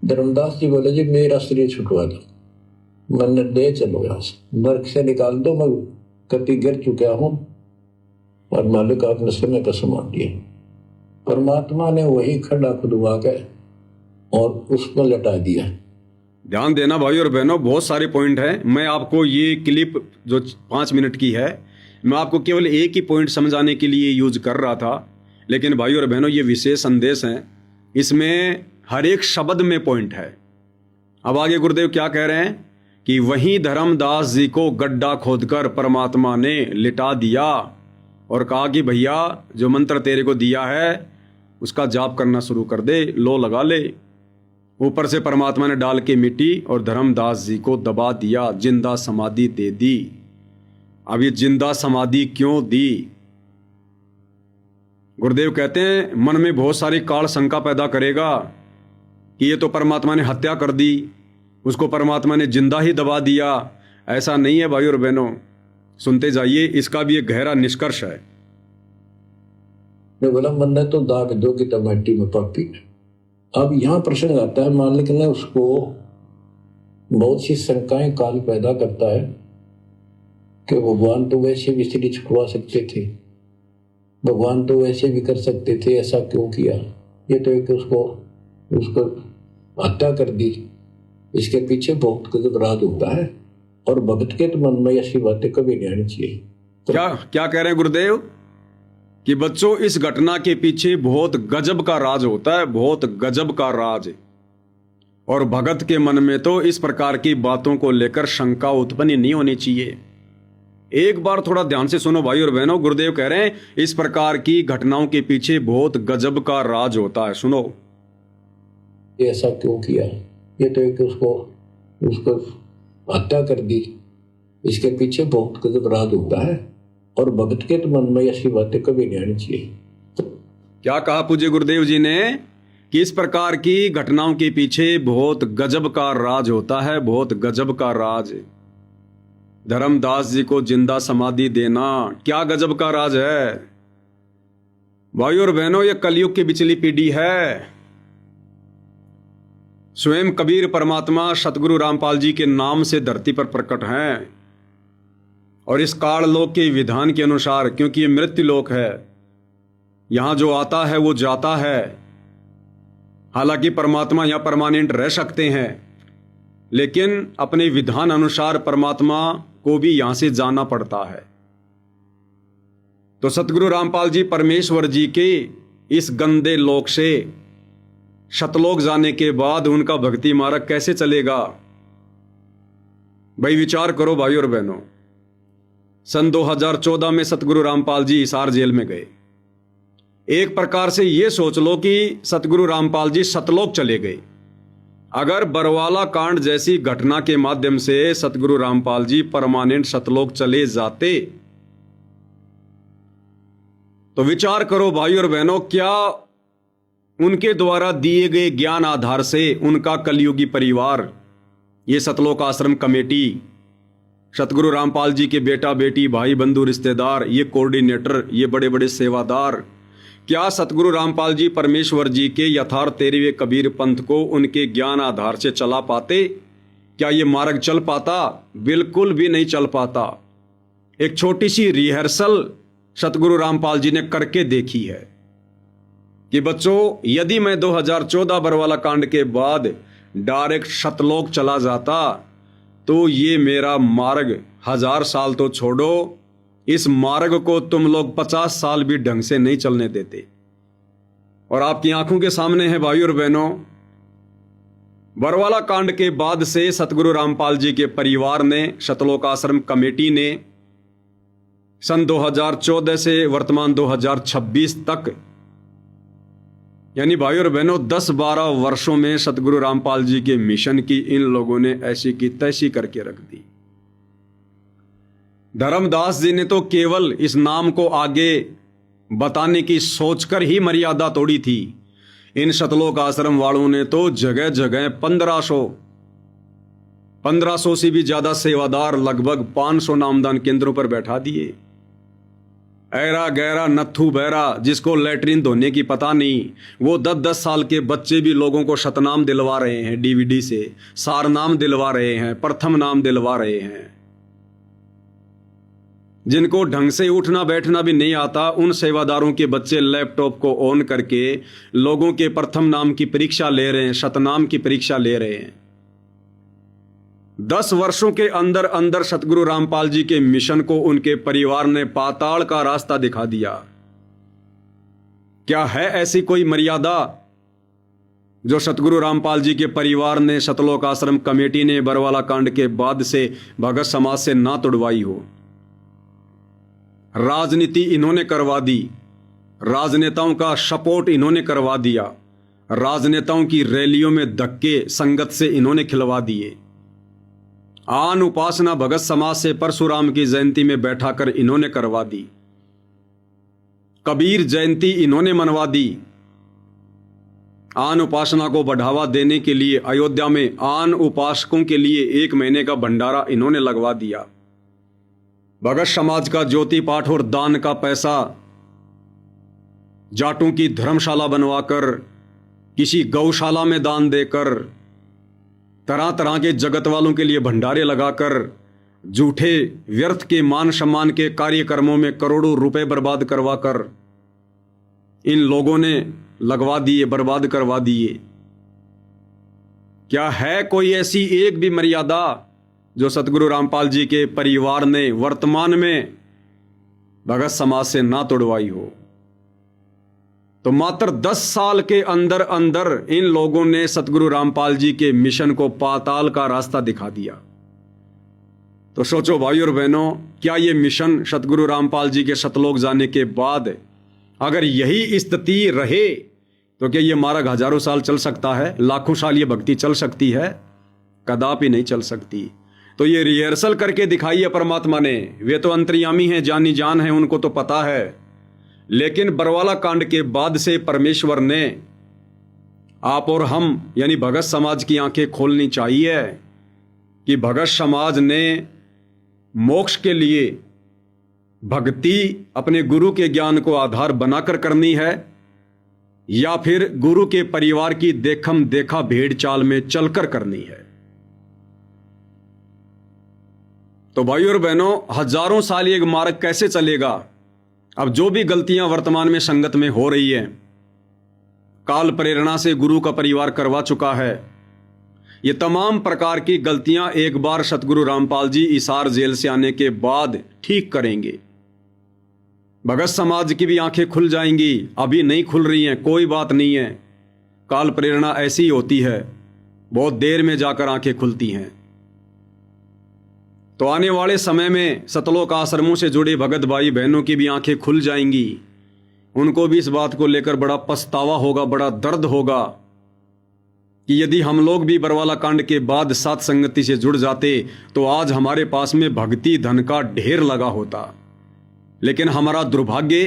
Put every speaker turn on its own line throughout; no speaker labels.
धर्मदास जी बोले जी मेरा शरीर छुटवा दो, मैंने ले चलो यहाँ से, नर्क से निकाल दो, मैं कति गिर चुका हूं और मालिक आपने समय का समान दिया। परमात्मा ने वही खड्डा खुदवा के और उसको लटा दिया।
ध्यान देना भाई और बहनों, बहुत सारे पॉइंट हैं। मैं आपको ये क्लिप जो 5 मिनट की है, मैं आपको केवल एक ही पॉइंट समझाने के लिए यूज कर रहा था, लेकिन भाई और बहनों ये विशेष संदेश हैं, इसमें हर एक शब्द में पॉइंट है। अब आगे गुरुदेव क्या कह रहे हैं कि वहीं धर्मदास जी को गड्ढा खोदकर परमात्मा ने लिटा दिया और कहा कि भैया जो मंत्र तेरे को दिया है उसका जाप करना शुरू कर दे, लो लगा ले। ऊपर से परमात्मा ने डाल के मिट्टी और धर्मदास जी को दबा दिया, जिंदा समाधि दे दी। अब ये जिंदा समाधि क्यों दी? गुरुदेव कहते हैं मन में बहुत सारी काल शंका पैदा करेगा कि ये तो परमात्मा ने हत्या कर दी, उसको परमात्मा ने जिंदा ही दबा दिया। ऐसा नहीं है भाई और बहनों, सुनते जाइए, इसका भी एक गहरा निष्कर्ष है।
मैं बोला मन ने तो दाग दो कि टमाटी में पापी। अब यहां प्रश्न आता है, मालिक ने उसको बहुत सी शंकाएं काल पैदा करता है कि भगवान तो वैसे भी स्त्री छुड़वा सकते थे, भगवान तो वैसे भी कर सकते थे, ऐसा क्यों किया? ये तो एक उसको हत्या कर दी, इसके पीछे बहुत गजब राज होता है और भगत के तो मन में ऐसी बातें कभी नहीं आनी चाहिए। तो
क्या कह रहे हैं गुरुदेव कि बच्चों इस घटना के पीछे बहुत गजब का राज होता है, बहुत गजब का राज। और भगत के मन में तो इस प्रकार की बातों को लेकर शंका उत्पन्न नहीं होनी चाहिए। एक बार थोड़ा ध्यान से सुनो भाई और बहनों, गुरुदेव कह रहे हैं इस प्रकार की घटनाओं के पीछे बहुत गजब का राज होता है। सुनो,
ये ऐसा क्यों किया? ये तो एक उसको हत्या कर दी, इसके पीछे बहुत गजब राज होता है और भगत के तो मन में ऐसी बातें कभी नहीं आनी चाहिए।
क्या कहा पूज्य गुरुदेव जी ने कि इस प्रकार की घटनाओं के पीछे बहुत गजब का राज होता है, बहुत गजब का राज। धर्मदास जी को जिंदा समाधि देना क्या गजब का राज है। भाई और बहनों, ये कलयुग की बिचली पीढ़ी है। स्वयं कबीर परमात्मा सतगुरु रामपाल जी के नाम से धरती पर प्रकट हैं और इस काल लोक के विधान के अनुसार, क्योंकि ये मृत्यु लोक है, यहां जो आता है वो जाता है। हालांकि परमात्मा यहां परमानेंट रह सकते हैं, लेकिन अपने विधान अनुसार परमात्मा को भी यहां से जाना पड़ता है। तो सतगुरु रामपाल जी परमेश्वर जी के इस गंदे लोक से शतलोक जाने के बाद उनका भक्ति मार्ग कैसे चलेगा? भाई विचार करो भाई और बहनों। सन 2014 में सतगुरु रामपाल जी हिसार जेल में गए। एक प्रकार से यह सोच लो कि सतगुरु रामपाल जी सतलोक चले गए। अगर बरवाला कांड जैसी घटना के माध्यम से सतगुरु रामपाल जी परमानेंट सतलोक चले जाते, तो विचार करो भाई और बहनों, क्या उनके द्वारा दिए गए ज्ञान आधार से उनका कलयुगी परिवार, ये सतलोक आश्रम कमेटी, सतगुरु रामपाल जी के बेटा बेटी भाई बंधु रिश्तेदार, ये कोऑर्डिनेटर, ये बड़े बड़े सेवादार, क्या सतगुरु रामपाल जी परमेश्वर जी के यथार्थ 13वें कबीर पंथ को उनके ज्ञान आधार से चला पाते? क्या ये मार्ग चल पाता? बिल्कुल भी नहीं चल पाता। एक छोटी सी रिहर्सल सतगुरु रामपाल जी ने करके देखी है कि बच्चों, यदि मैं 2014 बरवाला कांड के बाद डायरेक्ट सतलोक चला जाता तो ये मेरा मार्ग 1000 साल तो छोड़ो, इस मार्ग को तुम लोग 50 साल भी ढंग से नहीं चलने देते। और आपकी आंखों के सामने है भाई और बहनों, बरवाला कांड के बाद से सतगुरु रामपाल जी के परिवार ने, सतलोक आश्रम कमेटी ने सन 2014 से वर्तमान 2026 तक, यानी भाई और बहनों 10-12 वर्षों में सतगुरु रामपाल जी के मिशन की इन लोगों ने ऐसी की तैसी करके रख दी। धर्मदास जी ने तो केवल इस नाम को आगे बताने की सोचकर ही मर्यादा तोड़ी थी। इन सतलोक आश्रम वालों ने तो जगह जगह 1500 से भी ज्यादा सेवादार लगभग 500 नामदान केंद्रों पर बैठा दिए। ऐरा गैरा नत्थू बहरा जिसको लैट्रिन धोने की पता नहीं, वो 10-10 साल के बच्चे भी लोगों को शतनाम दिलवा रहे हैं डीवीडी से, सारनाम दिलवा रहे हैं, प्रथम नाम दिलवा रहे हैं। जिनको ढंग से उठना बैठना भी नहीं आता, उन सेवादारों के बच्चे लैपटॉप को ऑन करके लोगों के प्रथम नाम की परीक्षा ले रहे हैं, शतनाम की परीक्षा ले रहे हैं। 10 वर्षों के अंदर अंदर सतगुरु रामपाल जी के मिशन को उनके परिवार ने पाताल का रास्ता दिखा दिया। क्या है ऐसी कोई मर्यादा जो सतगुरु रामपाल जी के परिवार ने, सतलोक आश्रम कमेटी ने बरवाला कांड के बाद से भगत समाज से ना तोड़वाई हो? राजनीति इन्होंने करवा दी, राजनेताओं का सपोर्ट इन्होंने करवा दिया, राजनेताओं की रैलियों में धक्के संगत से इन्होंने खिलवा दिए। आन उपासना भगत समाज से परशुराम की जयंती में बैठाकर इन्होंने करवा दी। कबीर जयंती इन्होंने मनवा दी। आन उपासना को बढ़ावा देने के लिए अयोध्या में आन उपासकों के लिए 1 महीने का भंडारा इन्होंने लगवा दिया। भगत समाज का ज्योति पाठ और दान का पैसा जाटों की धर्मशाला बनवाकर, किसी गौशाला में दान देकर, तरह तरह के जगत वालों के लिए भंडारे लगाकर, झूठे व्यर्थ के मान सम्मान के कार्यक्रमों में करोड़ों रुपए बर्बाद करवाकर इन लोगों ने लगवा दिए, बर्बाद करवा दिए। क्या है कोई ऐसी एक भी मर्यादा जो सतगुरु रामपाल जी के परिवार ने वर्तमान में भगत समाज से ना तोड़वाई हो? तो मात्र 10 साल के अंदर अंदर इन लोगों ने सतगुरु रामपाल जी के मिशन को पाताल का रास्ता दिखा दिया। तो सोचो भाई और बहनों, क्या ये मिशन सतगुरु रामपाल जी के सतलोक जाने के बाद अगर यही स्थिति रहे तो क्या ये मार्ग हजारों साल चल सकता है? लाखों साल ये भक्ति चल सकती है? कदापि नहीं चल सकती। तो ये रिहर्सल करके दिखाई है परमात्मा ने। वे तो अंतर्यामी हैं, जानी जान है, उनको तो पता है। लेकिन बरवाला कांड के बाद से परमेश्वर ने आप और हम यानी भगत समाज की आंखें खोलनी चाहिए कि भगत समाज ने मोक्ष के लिए भक्ति अपने गुरु के ज्ञान को आधार बनाकर करनी है या फिर गुरु के परिवार की देखम देखा भेड़ चाल में चलकर करनी है। तो भाई और बहनों, हजारों साल ये मार्ग कैसे चलेगा? अब जो भी गलतियां वर्तमान में संगत में हो रही हैं, काल प्रेरणा से गुरु का परिवार करवा चुका है। ये तमाम प्रकार की गलतियां एक बार सतगुरु रामपाल जी इसार जेल से आने के बाद ठीक करेंगे। भगत समाज की भी आंखें खुल जाएंगी। अभी नहीं खुल रही हैं, कोई बात नहीं है। काल प्रेरणा ऐसी ही होती है, बहुत देर में जाकर आंखें खुलती हैं। तो आने वाले समय में सतलोक आश्रमों से जुड़े भगत भाई बहनों की भी आंखें खुल जाएंगी। उनको भी इस बात को लेकर बड़ा पछतावा होगा, बड़ा दर्द होगा कि यदि हम लोग भी बरवाला कांड के बाद सात संगति से जुड़ जाते तो आज हमारे पास में भक्ति धन का ढेर लगा होता। लेकिन हमारा दुर्भाग्य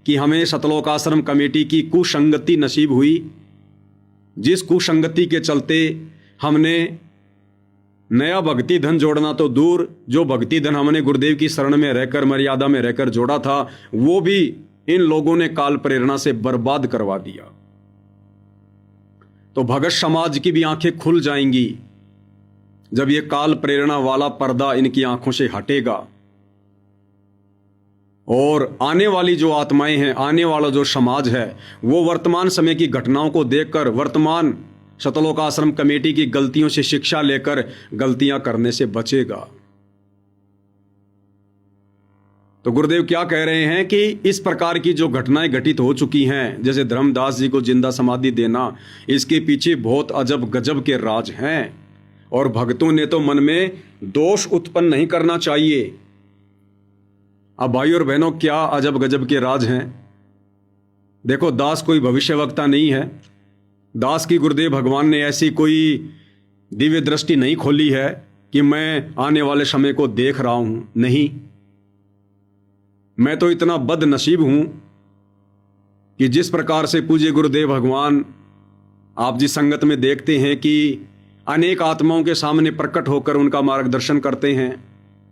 कि हमें सतलोक आश्रम कमेटी की कुसंगति नसीब हुई, जिस कुसंगति के चलते हमने नया भक्ति धन जोड़ना तो दूर, जो भक्ति धन हमने गुरुदेव की शरण में रहकर मर्यादा में रहकर जोड़ा था वो भी इन लोगों ने काल प्रेरणा से बर्बाद करवा दिया। तो भगत समाज की भी आंखें खुल जाएंगी जब ये काल प्रेरणा वाला पर्दा इनकी आंखों से हटेगा और आने वाली जो आत्माएं हैं, आने वाला जो समाज है, वो वर्तमान समय की घटनाओं को देखकर वर्तमान सतलोक आश्रम कमेटी की गलतियों से शिक्षा लेकर गलतियां करने से बचेगा। तो गुरुदेव क्या कह रहे हैं कि इस प्रकार की जो घटनाएं घटित हो चुकी हैं, जैसे धर्मदास जी को जिंदा समाधि देना, इसके पीछे बहुत अजब गजब के राज हैं और भक्तों ने तो मन में दोष उत्पन्न नहीं करना चाहिए। अब भाई और बहनों, क्या अजब गजब के राज हैं? देखो, दास कोई भविष्यवक्ता नहीं है। दास की गुरुदेव भगवान ने ऐसी कोई दिव्य दृष्टि नहीं खोली है कि मैं आने वाले समय को देख रहा हूं। नहीं, मैं तो इतना बदनसीब हूं कि जिस प्रकार से पूज्य गुरुदेव भगवान आप जिस संगत में देखते हैं कि अनेक आत्माओं के सामने प्रकट होकर उनका मार्गदर्शन करते हैं,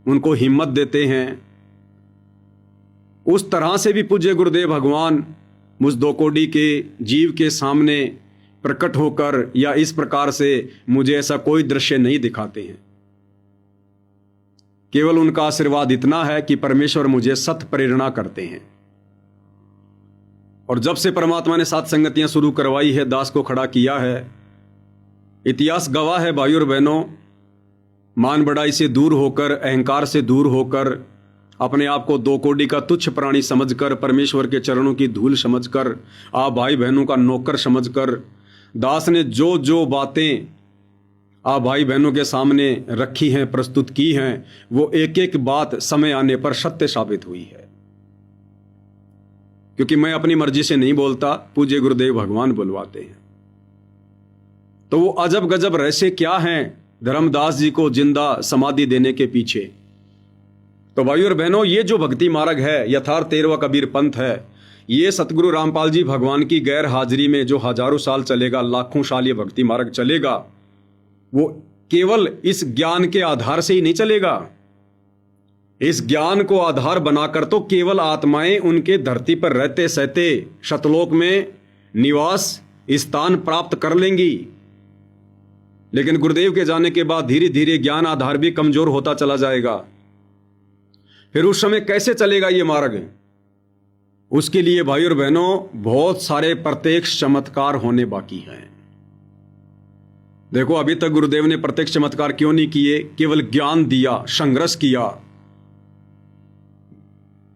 उनको हिम्मत देते हैं, उस तरह से भी पूज्य गुरुदेव भगवान मुझ दो कोड़ी के जीव के सामने प्रकट होकर या इस प्रकार से मुझे ऐसा कोई दृश्य नहीं दिखाते हैं। केवल उनका आशीर्वाद इतना है कि परमेश्वर मुझे सत प्रेरणा करते हैं। और जब से परमात्मा ने सात संगतियां शुरू करवाई है, दास को खड़ा किया है, इतिहास गवाह है भाइयों और बहनों, मान बढ़ाई से दूर होकर, अहंकार से दूर होकर, अपने आप को दो कोड़ी का तुच्छ प्राणी समझकर, परमेश्वर के चरणों की धूल समझकर, आप भाई बहनों का नौकर समझकर, दास ने जो जो बातें आप भाई बहनों के सामने रखी हैं, प्रस्तुत की हैं, वो एक एक बात समय आने पर सत्य साबित हुई है। क्योंकि मैं अपनी मर्जी से नहीं बोलता, पूज्य गुरुदेव भगवान बुलवाते हैं। तो वो अजब गजब रहस्य क्या हैं धर्मदास जी को जिंदा समाधि देने के पीछे? तो भाइयों और बहनों, ये जो भक्ति मार्ग है, यथार्थ 13वां कबीर पंथ है, ये सतगुरु रामपाल जी भगवान की गैर हाजिरी में जो हजारों साल चलेगा, लाखों साल ये भक्ति मार्ग चलेगा, वो केवल इस ज्ञान के आधार से ही नहीं चलेगा। इस ज्ञान को आधार बनाकर तो केवल आत्माएं उनके धरती पर रहते सहते शतलोक में निवास स्थान प्राप्त कर लेंगी। लेकिन गुरुदेव के जाने के बाद धीरे धीरे ज्ञान आधार भी कमजोर होता चला जाएगा। फिर उस समय कैसे चलेगा ये मार्ग? उसके लिए भाई और बहनों बहुत सारे प्रत्यक्ष चमत्कार होने बाकी हैं। देखो, अभी तक गुरुदेव ने प्रत्यक्ष चमत्कार क्यों नहीं किए? केवल ज्ञान दिया, संघर्ष किया।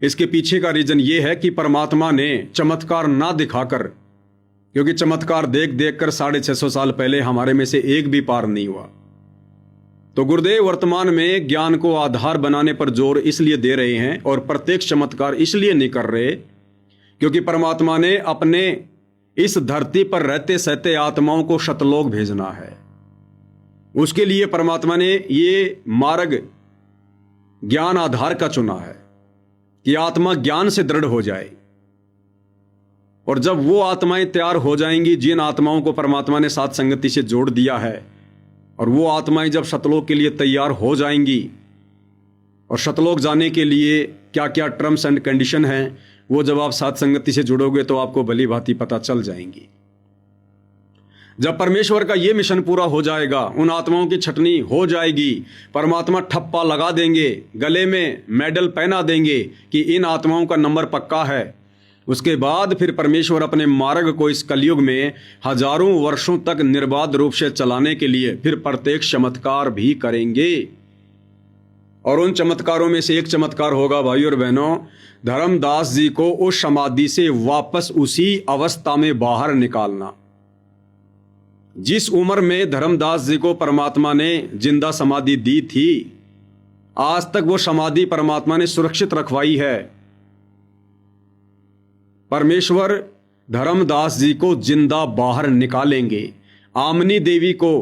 इसके पीछे का रीजन यह है कि परमात्मा ने चमत्कार ना दिखाकर, क्योंकि चमत्कार देख देख कर 650 साल पहले हमारे में से एक भी पार नहीं हुआ। तो गुरुदेव वर्तमान में ज्ञान को आधार बनाने पर जोर इसलिए दे रहे हैं और प्रत्यक्ष चमत्कार इसलिए नहीं कर रहे क्योंकि परमात्मा ने अपने इस धरती पर रहते सहते आत्माओं को शतलोक भेजना है। उसके लिए परमात्मा ने ये मार्ग ज्ञान आधार का चुना है कि आत्मा ज्ञान से दृढ़ हो जाए। और जब वो आत्माएं तैयार हो जाएंगी, जिन आत्माओं को परमात्मा ने साथ संगति से जोड़ दिया है, और वो आत्माएं जब शतलोक के लिए तैयार हो जाएंगी, और शतलोक जाने के लिए क्या क्या टर्म्स एंड कंडीशन हैं, वो जब आप साथ संगति से जुड़ोगे तो आपको भली भांति पता चल जाएंगी। जब परमेश्वर का ये मिशन पूरा हो जाएगा, उन आत्माओं की छटनी हो जाएगी, परमात्मा ठप्पा लगा देंगे, गले में मेडल पहना देंगे कि इन आत्माओं का नंबर पक्का है। उसके बाद फिर परमेश्वर अपने मार्ग को इस कलयुग में हजारों वर्षों तक निर्बाध रूप से चलाने के लिए फिर प्रत्येक चमत्कार भी करेंगे। और उन चमत्कारों में से एक चमत्कार होगा भाइयों और बहनों, धर्मदास जी को उस समाधि से वापस उसी अवस्था में बाहर निकालना। जिस उम्र में धर्मदास जी को परमात्मा ने जिंदा समाधि दी थी, आज तक वो समाधि परमात्मा ने सुरक्षित रखवाई है। परमेश्वर धर्मदास जी को जिंदा बाहर निकालेंगे। आमनी देवी को,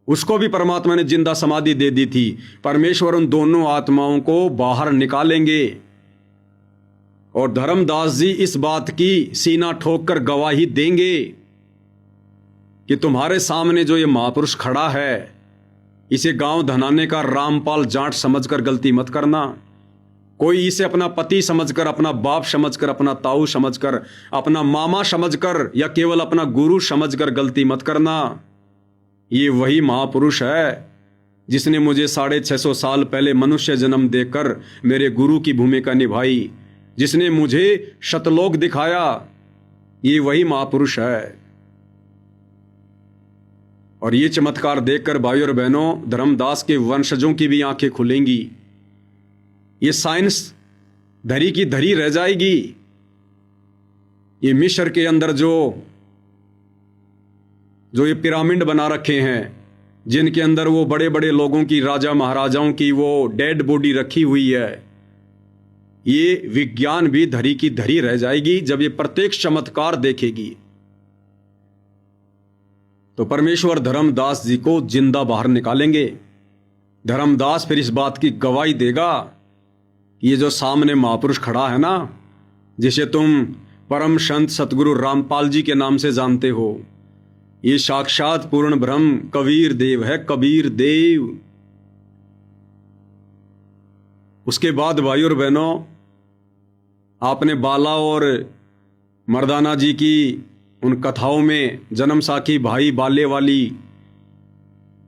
उसको भी परमात्मा ने जिंदा समाधि दे दी थी। परमेश्वर उन दोनों आत्माओं को बाहर निकालेंगे और धर्मदास जी इस बात की सीना ठोक कर गवाही देंगे कि तुम्हारे सामने जो ये महापुरुष खड़ा है, इसे गांव धनाने का रामपाल जाट समझकर गलती मत करना। कोई इसे अपना पति समझकर, अपना बाप समझकर, अपना ताऊ समझकर, अपना मामा समझकर या केवल अपना गुरु समझकर गलती मत करना। ये वही महापुरुष है जिसने मुझे 650 साल पहले मनुष्य जन्म देकर मेरे गुरु की भूमिका निभाई, जिसने मुझे शतलोक दिखाया। ये वही महापुरुष है। और ये चमत्कार देखकर भाइयों और बहनों, धर्मदास के वंशजों की भी आंखें खुलेंगी। ये साइंस धरी की धरी रह जाएगी। ये मिस्र के अंदर जो ये पिरामिड बना रखे हैं, जिनके अंदर वो बड़े बड़े लोगों की, राजा महाराजाओं की वो डेड बॉडी रखी हुई है, ये विज्ञान भी धरी की धरी रह जाएगी जब ये प्रत्येक चमत्कार देखेगी। तो परमेश्वर धर्मदास जी को जिंदा बाहर निकालेंगे। धर्मदास फिर इस बात की गवाही देगा, ये जो सामने महापुरुष खड़ा है ना, जिसे तुम परम संत सतगुरु रामपाल जी के नाम से जानते हो, ये साक्षात पूर्ण ब्रह्म कबीर देव है, कबीर देव। उसके बाद भाइयों और बहनों, आपने बाला और मर्दाना जी की उन कथाओं में जन्म साखी भाई बाले वाली,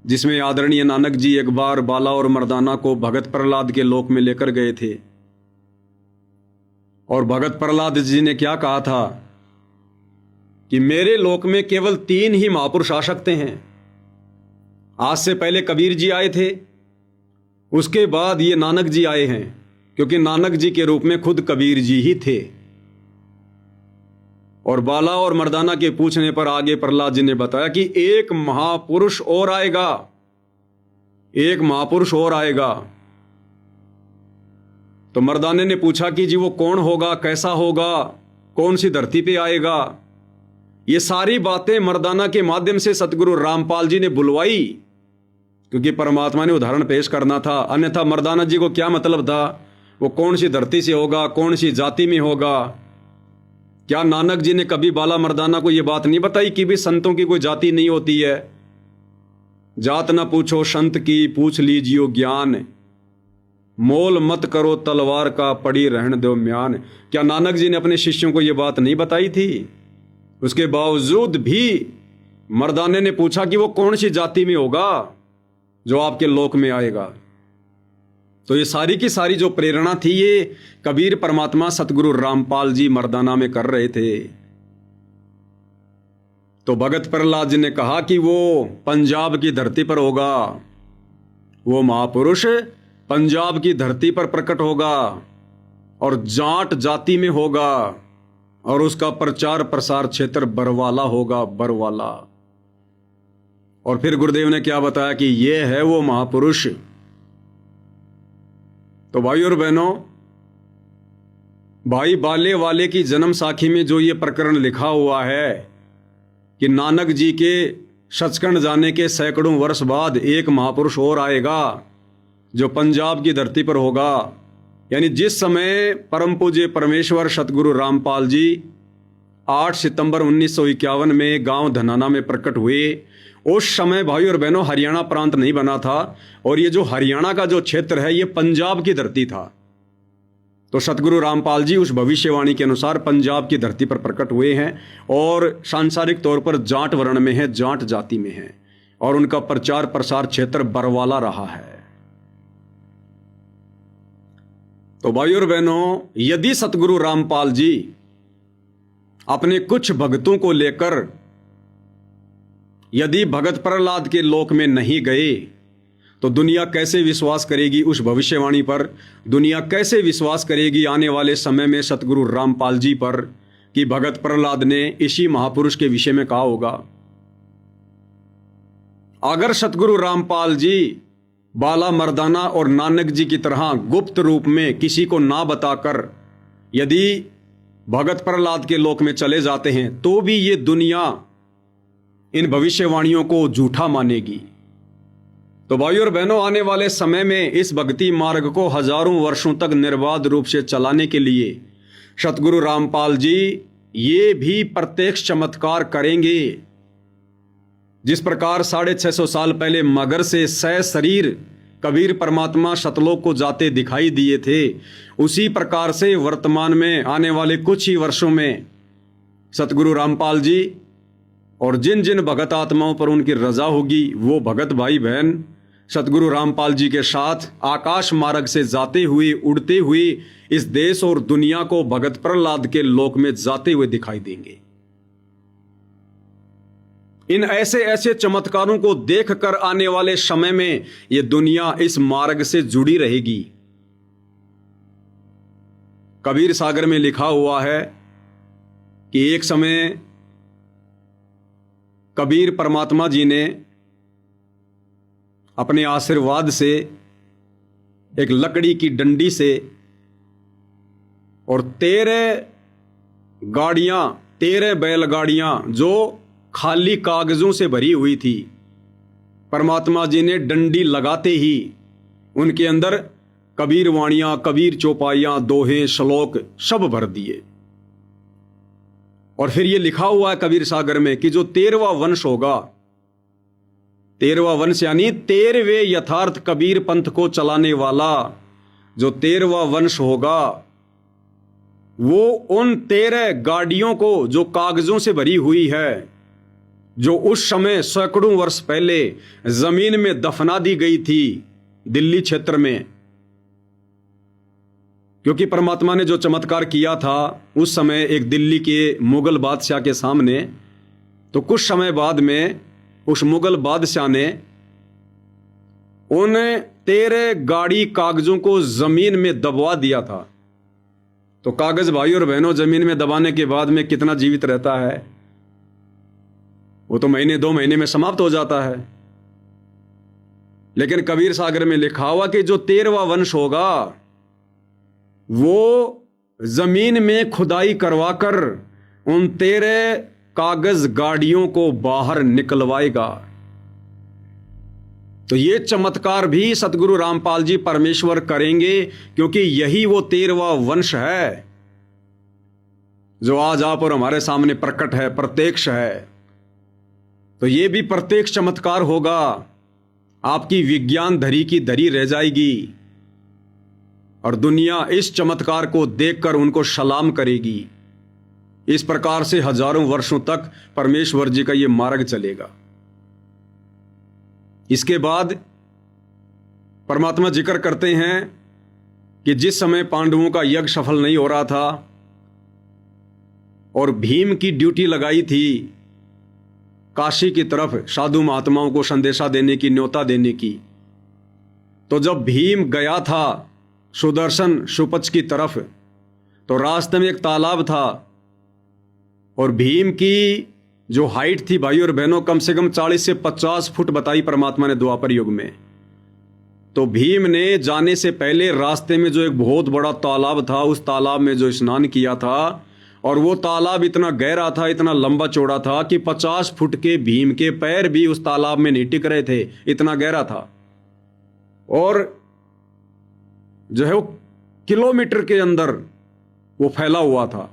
जिसमें आदरणीय नानक जी एक बार बाला और मर्दाना को भगत प्रहलाद के लोक में लेकर गए थे, और भगत प्रहलाद जी ने क्या कहा था कि मेरे लोक में केवल 3 ही महापुरुष आ सकते हैं। आज से पहले कबीर जी आए थे, उसके बाद ये नानक जी आए हैं, क्योंकि नानक जी के रूप में खुद कबीर जी ही थे। और बाला और मर्दाना के पूछने पर आगे प्रहलाद जी ने बताया कि एक महापुरुष और आएगा, एक महापुरुष और आएगा। तो मर्दाने ने पूछा कि जी वो कौन होगा, कैसा होगा, कौन सी धरती पे आएगा। ये सारी बातें मर्दाना के माध्यम से सतगुरु रामपाल जी ने बुलवाई, क्योंकि परमात्मा ने उदाहरण पेश करना था। अन्यथा मर्दाना जी को क्या मतलब था, वो कौन सी धरती से होगा, कौन सी जाति में होगा। क्या नानक जी ने कभी बाला मर्दाना को यह बात नहीं बताई कि भी संतों की कोई जाति नहीं होती है? जात ना पूछो संत की, पूछ लीजियो ज्ञान, मोल मत करो तलवार का, पड़ी रहन दो म्यान। क्या नानक जी ने अपने शिष्यों को यह बात नहीं बताई थी? उसके बावजूद भी मर्दाने ने पूछा कि वो कौन सी जाति में होगा जो आपके लोक में आएगा। तो ये सारी की सारी जो प्रेरणा थी, ये कबीर परमात्मा सतगुरु रामपाल जी मर्दाना में कर रहे थे। तो भगत प्रहलाद जी ने कहा कि वो पंजाब की धरती पर होगा, वो महापुरुष पंजाब की धरती पर प्रकट होगा और जाट जाति में होगा, और उसका प्रचार प्रसार क्षेत्र बरवाला होगा, बरवाला। और फिर गुरुदेव ने क्या बताया कि ये है वो महापुरुष। तो भाई और बहनों, भाई बाले वाले की जन्म साखी में जो ये प्रकरण लिखा हुआ है कि नानक जी के सचखंड जाने के सैकड़ों वर्ष बाद एक महापुरुष और आएगा जो पंजाब की धरती पर होगा, यानी जिस समय परम पूज्य परमेश्वर सतगुरु रामपाल जी 8 सितंबर 1951 में गांव धनाना में प्रकट हुए, उस समय भाई और बहनों हरियाणा प्रांत नहीं बना था, और ये जो हरियाणा का जो क्षेत्र है ये पंजाब की धरती था। तो सतगुरु रामपाल जी उस भविष्यवाणी के अनुसार पंजाब की धरती पर प्रकट हुए हैं, और सांसारिक तौर पर जाट वर्ण में है, जाट जाति में है, और उनका प्रचार प्रसार क्षेत्र बरवाला रहा है। तो भाई और बहनों, यदि सतगुरु रामपाल जी अपने कुछ भक्तों को लेकर यदि भगत प्रहलाद के लोक में नहीं गए, तो दुनिया कैसे विश्वास करेगी उस भविष्यवाणी पर? दुनिया कैसे विश्वास करेगी आने वाले समय में सतगुरु रामपाल जी पर कि भगत प्रहलाद ने इसी महापुरुष के विषय में कहा होगा? अगर सतगुरु रामपाल जी बाला मर्दाना और नानक जी की तरह गुप्त रूप में किसी को ना बताकर यदि भगत प्रहलाद के लोक में चले जाते हैं, तो भी ये दुनिया इन भविष्यवाणियों को झूठा मानेगी। तो भाइयों और बहनों, आने वाले समय में इस भक्ति मार्ग को हजारों वर्षों तक निर्बाध रूप से चलाने के लिए सतगुरु रामपाल जी ये भी प्रत्यक्ष चमत्कार करेंगे। जिस प्रकार 650 साल पहले मगर से सशरीर कबीर परमात्मा सतलोक को जाते दिखाई दिए थे, उसी प्रकार से वर्तमान में आने वाले कुछ ही वर्षों में सतगुरु रामपाल जी और जिन जिन भगत आत्माओं पर उनकी रजा होगी, वो भगत भाई बहन सतगुरु रामपाल जी के साथ आकाश मार्ग से जाते हुए, उड़ते हुए इस देश और दुनिया को भगत प्रहलाद के लोक में जाते हुए दिखाई देंगे। इन ऐसे ऐसे चमत्कारों को देखकर आने वाले समय में यह दुनिया इस मार्ग से जुड़ी रहेगी। कबीर सागर में लिखा हुआ है कि एक समय कबीर परमात्मा जी ने अपने आशीर्वाद से एक लकड़ी की डंडी से और 13 बैलगाड़ियां जो खाली कागजों से भरी हुई थी, परमात्मा जी ने डंडी लगाते ही उनके अंदर कबीर वाणियां, कबीर चौपाइयां, दोहे, श्लोक सब भर दिए। और फिर ये लिखा हुआ है कबीर सागर में कि जो 13वां वंश होगा, 13वां वंश यानी 13वें यथार्थ कबीर पंथ को चलाने वाला जो 13वां वंश होगा, वो उन 13 गाड़ियों को जो कागजों से भरी हुई है, जो उस समय सैकड़ों वर्ष पहले जमीन में दफना दी गई थी दिल्ली क्षेत्र में, क्योंकि परमात्मा ने जो चमत्कार किया था उस समय एक दिल्ली के मुगल बादशाह के सामने, तो कुछ समय बाद में उस मुगल बादशाह ने उन 13 गाड़ी कागजों को जमीन में दबवा दिया था। तो कागज भाई और बहनों जमीन में दबाने के बाद में कितना जीवित रहता है? वो तो महीने 2 महीने में समाप्त हो जाता है। लेकिन कबीर सागर में लिखा हुआ कि जो 13वां वंश होगा वो जमीन में खुदाई करवाकर उन 13 कागज गाड़ियों को बाहर निकलवाएगा। तो ये चमत्कार भी सतगुरु रामपाल जी परमेश्वर करेंगे, क्योंकि यही वो 13वां वंश है जो आज आप और हमारे सामने प्रकट है, प्रत्यक्ष है। तो ये भी प्रत्यक्ष चमत्कार होगा। आपकी विज्ञान धरी की धरी रह जाएगी और दुनिया इस चमत्कार को देखकर उनको सलाम करेगी। इस प्रकार से हजारों वर्षों तक परमेश्वर जी का ये मार्ग चलेगा। इसके बाद परमात्मा जिक्र करते हैं कि जिस समय पांडवों का यज्ञ सफल नहीं हो रहा था और भीम की ड्यूटी लगाई थी काशी की तरफ साधु महात्माओं को संदेशा देने की, न्योता देने की, तो जब भीम गया था सुदर्शन सुपच की तरफ, तो रास्ते में एक तालाब था और भीम की जो हाइट थी भाई और बहनों कम से कम 40 से 50 फुट बताई परमात्मा ने द्वापर युग में। तो भीम ने जाने से पहले रास्ते में जो एक बहुत बड़ा तालाब था, उस तालाब में जो स्नान किया था, और वो तालाब इतना गहरा था, इतना लंबा चौड़ा था कि 50 फुट के भीम के पैर भी उस तालाब में नहीं टिक रहे थे, इतना गहरा था। और जो है वो किलोमीटर के अंदर वो फैला हुआ था।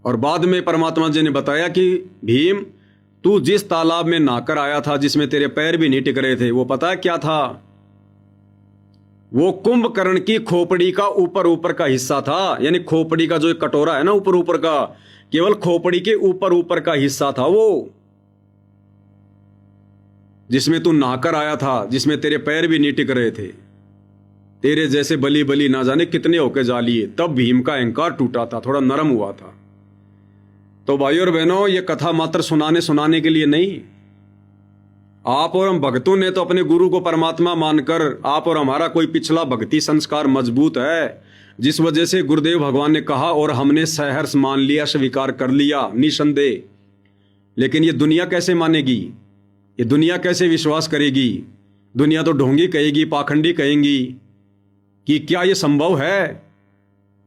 और बाद में परमात्मा जी ने बताया कि भीम, तू जिस तालाब में नहाकर आया था जिसमें तेरे पैर भी नहीं टिक रहे थे, वो पता है क्या था? वो कुंभकर्ण की खोपड़ी का ऊपर ऊपर का हिस्सा था। यानी खोपड़ी का जो एक कटोरा है ना ऊपर ऊपर का, केवल खोपड़ी के ऊपर ऊपर का हिस्सा था वो, जिसमें तू नहाकर आया था, जिसमें तेरे पैर भी नहीं टिक रहे थे। तेरे जैसे बली बली ना जाने कितने होके जा लिए। तब भीम का अहंकार टूटा था, थोड़ा नरम हुआ था। तो भाइयों और बहनों, ये कथा मात्र सुनाने के लिए नहीं, आप और हम भक्तों ने तो अपने गुरु को परमात्मा मानकर, आप और हमारा कोई पिछला भक्ति संस्कार मजबूत है, जिस वजह से गुरुदेव भगवान ने कहा और हमने सहर्ष मान लिया, स्वीकार कर लिया निसंदेह। लेकिन ये दुनिया कैसे मानेगी? ये दुनिया कैसे विश्वास करेगी? दुनिया तो ढोंगी कहेगी, पाखंडी कहेंगी कि क्या ये संभव है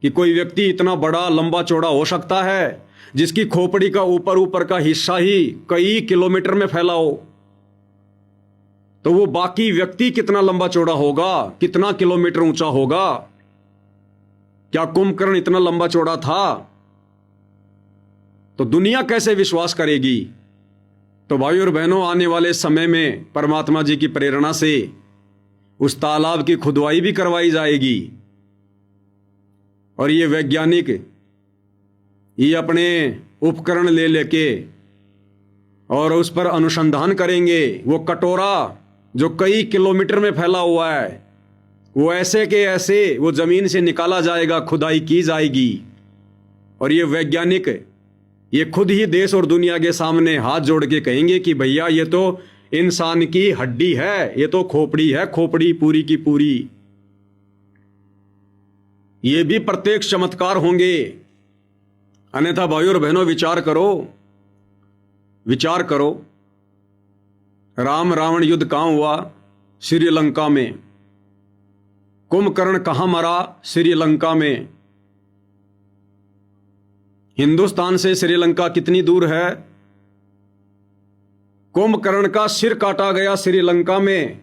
कि कोई व्यक्ति इतना बड़ा लंबा चौड़ा हो सकता है जिसकी खोपड़ी का ऊपर ऊपर का हिस्सा ही कई किलोमीटर में फैला हो? तो वो बाकी व्यक्ति कितना लंबा चौड़ा होगा, कितना किलोमीटर ऊंचा होगा? क्या कुंभकर्ण इतना लंबा चौड़ा था? तो दुनिया कैसे विश्वास करेगी? तो भाई और बहनों, आने वाले समय में परमात्मा जी की प्रेरणा से उस तालाब की खुदवाई भी करवाई जाएगी और ये वैज्ञानिक ये अपने उपकरण ले लेके और उस पर अनुसंधान करेंगे। वो कटोरा जो कई किलोमीटर में फैला हुआ है, वो ऐसे के ऐसे वो जमीन से निकाला जाएगा, खुदाई की जाएगी। और ये वैज्ञानिक ये खुद ही देश और दुनिया के सामने हाथ जोड़ के कहेंगे कि भैया ये तो इंसान की हड्डी है, ये तो खोपड़ी है, खोपड़ी पूरी की पूरी। ये भी प्रत्यक्ष चमत्कार होंगे। अन्यथा भाइयों और बहनों, विचार करो, विचार करो, राम रावण युद्ध कहां हुआ? श्रीलंका में। कुंभकर्ण कहां मरा? श्रीलंका में। हिंदुस्तान से श्रीलंका कितनी दूर है? कुंभकर्ण का सिर काटा गया श्रीलंका में,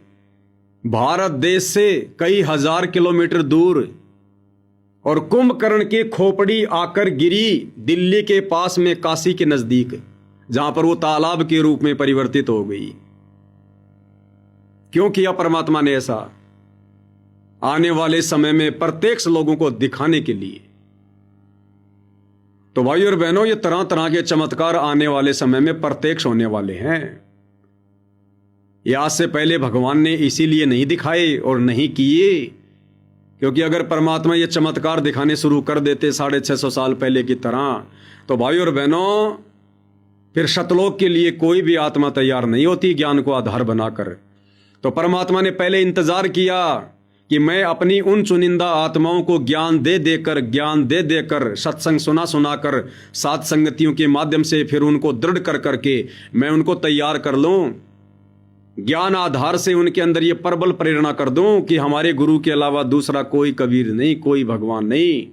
भारत देश से कई हजार किलोमीटर दूर। और कुंभकर्ण की खोपड़ी आकर गिरी दिल्ली के पास में, काशी के नजदीक, जहां पर वो तालाब के रूप में परिवर्तित हो गई। क्यों किया परमात्मा ने ऐसा? आने वाले समय में प्रत्यक्ष लोगों को दिखाने के लिए। तो भाई और बहनों, ये तरह तरह के चमत्कार आने वाले समय में प्रत्यक्ष होने वाले हैं। ये आज से पहले भगवान ने इसीलिए नहीं दिखाए और नहीं किए, क्योंकि अगर परमात्मा ये चमत्कार दिखाने शुरू कर देते 650 साल पहले की तरह, तो भाई और बहनों फिर शतलोक के लिए कोई भी आत्मा तैयार नहीं होती ज्ञान को आधार बनाकर। तो परमात्मा ने पहले इंतजार किया कि मैं अपनी उन चुनिंदा आत्माओं को ज्ञान दे देकर सत्संग सुनाकर सात संगतियों के माध्यम से फिर उनको दृढ़ कर करके मैं उनको तैयार कर लूं, ज्ञान आधार से उनके अंदर ये प्रबल प्रेरणा कर दूं कि हमारे गुरु के अलावा दूसरा कोई कबीर नहीं, कोई भगवान नहीं,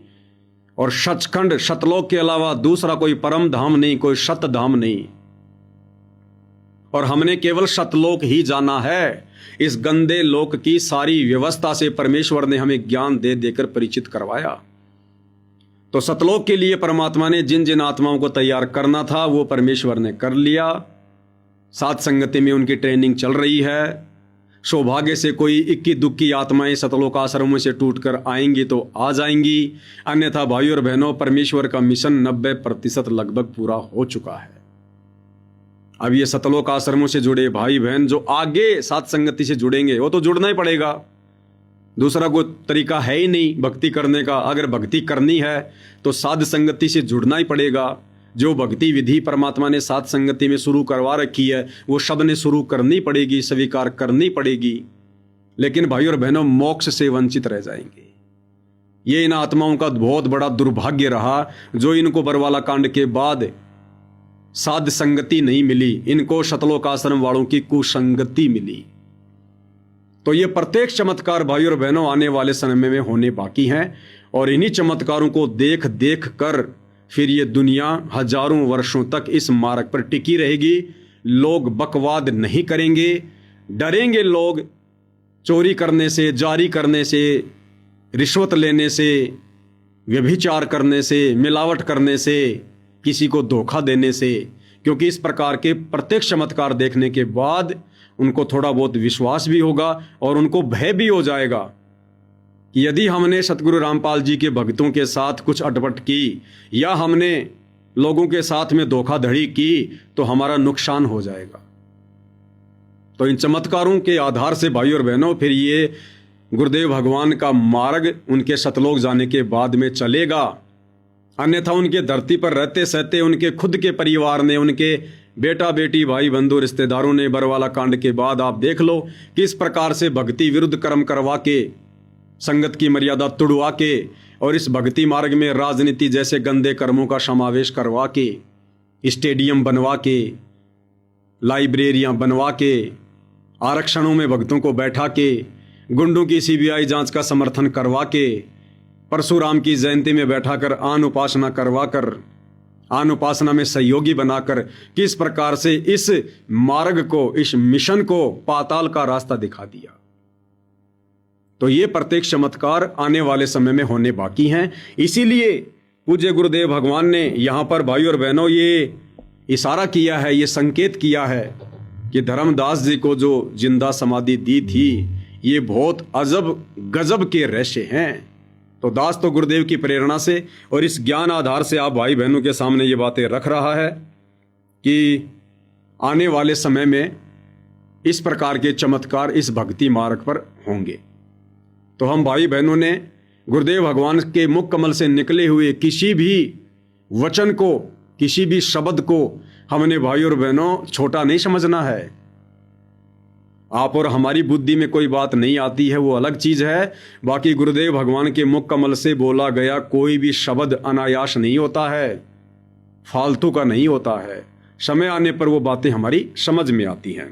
और सचखंड सतलोक के अलावा दूसरा कोई परम धाम नहीं, कोई सत धाम नहीं, और हमने केवल सतलोक ही जाना है। इस गंदे लोक की सारी व्यवस्था से परमेश्वर ने हमें ज्ञान दे देकर परिचित करवाया। तो सतलोक के लिए परमात्मा ने जिन जिन आत्माओं को तैयार करना था वो परमेश्वर ने कर लिया। सात संगति में उनकी ट्रेनिंग चल रही है। सौभाग्य से कोई इक्की दुक्की आत्माएं सतलोक आश्रमों से टूटकर आएंगी तो आ जाएंगी, अन्यथा भाई और बहनों परमेश्वर का मिशन 90% लगभग पूरा हो चुका है। अब ये सतलोक आश्रमों से जुड़े भाई बहन जो आगे सात संगति से जुड़ेंगे वो तो जुड़ना ही पड़ेगा, दूसरा कोई तरीका है ही नहीं भक्ति करने का। अगर भक्ति करनी है तो साध संगति से जुड़ना ही पड़ेगा। जो भक्ति विधि परमात्मा ने सात संगति में शुरू करवा रखी है वो सब ने शुरू करनी पड़ेगी, स्वीकार करनी पड़ेगी। लेकिन भाई और बहनों मोक्ष से वंचित रह जाएंगे। ये इन आत्माओं का बहुत बड़ा दुर्भाग्य रहा जो इनको बरवाला कांड के बाद साध संगति नहीं मिली, इनको सतलोक आश्रम वालों की कुसंगति मिली। तो ये प्रत्येक चमत्कार भाई और बहनों आने वाले समय में होने बाकी हैं, और इन्हीं चमत्कारों को देख देख कर फिर ये दुनिया हजारों वर्षों तक इस मार्ग पर टिकी रहेगी। लोग बकवाद नहीं करेंगे, डरेंगे लोग चोरी करने से, जारी करने से, रिश्वत लेने से, व्यभिचार करने से, मिलावट करने से, किसी को धोखा देने से, क्योंकि इस प्रकार के प्रत्येक चमत्कार देखने के बाद उनको थोड़ा बहुत विश्वास भी होगा और उनको भय भी हो जाएगा कि यदि हमने सतगुरु रामपाल जी के भक्तों के साथ कुछ अटपट की या हमने लोगों के साथ में धोखाधड़ी की तो हमारा नुकसान हो जाएगा। तो इन चमत्कारों के आधार से भाई और बहनों फिर ये गुरुदेव भगवान का मार्ग उनके सतलोक जाने के बाद में चलेगा। अन्यथा उनके धरती पर रहते सहते उनके खुद के परिवार ने, उनके बेटा बेटी भाई बंधु रिश्तेदारों ने बरवाला कांड के बाद आप देख लो किस प्रकार से भक्ति विरुद्ध कर्म करवा के, संगत की मर्यादा तुड़वा के और इस भक्ति मार्ग में राजनीति जैसे गंदे कर्मों का समावेश करवा के, स्टेडियम बनवा के, लाइब्रेरियां बनवा के, आरक्षणों में भक्तों को बैठा के, गुंडों की सीबीआई जांच का समर्थन करवा के, परशुराम की जयंती में बैठाकर आन उपासना करवाकर, आन उपासना में सहयोगी बनाकर किस प्रकार से इस मार्ग को, इस मिशन को पाताल का रास्ता दिखा दिया। तो ये प्रत्येक चमत्कार आने वाले समय में होने बाकी हैं। इसीलिए पूज्य गुरुदेव भगवान ने यहाँ पर भाई और बहनों ये इशारा किया है, ये संकेत किया है कि धर्मदास जी को जो जिंदा समाधि दी थी ये बहुत अजब गजब के रहस्य हैं। तो दास तो गुरुदेव की प्रेरणा से और इस ज्ञान आधार से आप भाई बहनों के सामने ये बातें रख रहा है कि आने वाले समय में इस प्रकार के चमत्कार इस भक्ति मार्ग पर होंगे। तो हम भाई बहनों ने गुरुदेव भगवान के मुख कमल से निकले हुए किसी भी वचन को, किसी भी शब्द को हमने भाई और बहनों छोटा नहीं समझना है। आप और हमारी बुद्धि में कोई बात नहीं आती है वो अलग चीज है, बाकी गुरुदेव भगवान के मुख कमल से बोला गया कोई भी शब्द अनायास नहीं होता है, फालतू का नहीं होता है। समय आने पर वो बातें हमारी समझ में आती हैं।